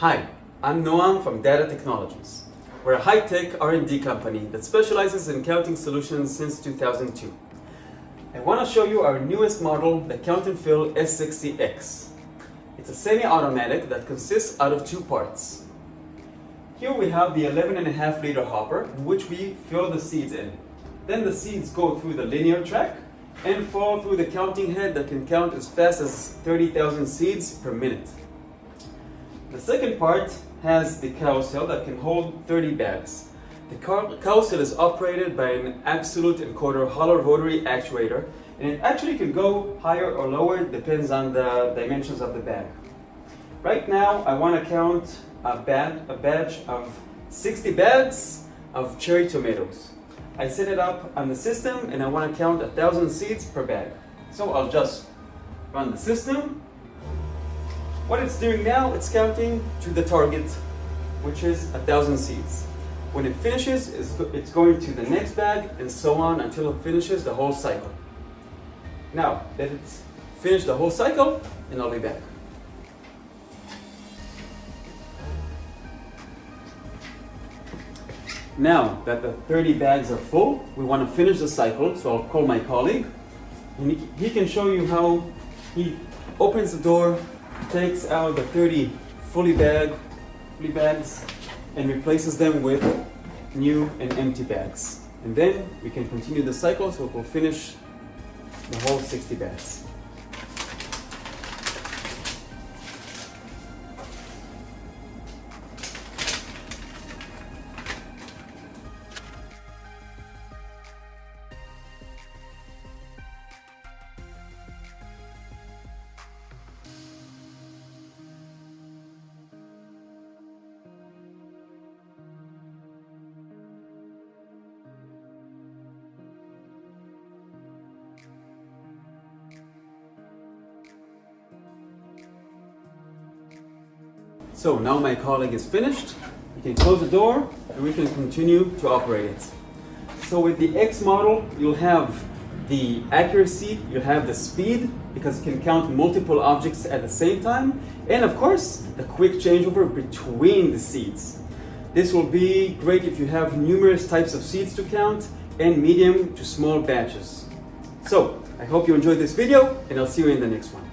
Hi, I'm Noam from Data Technologies. We're a high-tech R&D company that specializes in counting solutions since 2002. I want to show you our newest model, the Count and Fill S60X. It's a semi-automatic that consists out of two parts. Here we have the 11.5 liter hopper in which we fill the seeds in. Then the seeds go through the linear track and fall through the counting head that can count as fast as 30,000 seeds per minute. The second part has the carousel that can hold 30 bags. The carousel is operated by an absolute encoder hollow rotary actuator, and it actually can go higher or lower, it depends on the dimensions of the bag. Right now I want to count a batch of 60 bags of cherry tomatoes. I set it up on the system and I want to count 1,000 seeds per bag. So I'll just run the system. What it's doing now, it's counting to the target, which is 1,000 seeds. When it finishes, it's going to the next bag and so on until it finishes the whole cycle. Now, let it finish the whole cycle and I'll be back. Now that the 30 bags are full, we want to finish the cycle, so I'll call my colleague and he can show you how he opens the door, takes out the 30 fully bags and replaces them with new and empty bags. And then we can continue the cycle so it will finish the whole 60 bags. So now my colleague is finished. We can close the door and we can continue to operate it. So with the X model, you'll have the accuracy, you'll have the speed because it can count multiple objects at the same time, and of course, the quick changeover between the seeds. This will be great if you have numerous types of seeds to count and medium to small batches. So I hope you enjoyed this video and I'll see you in the next one.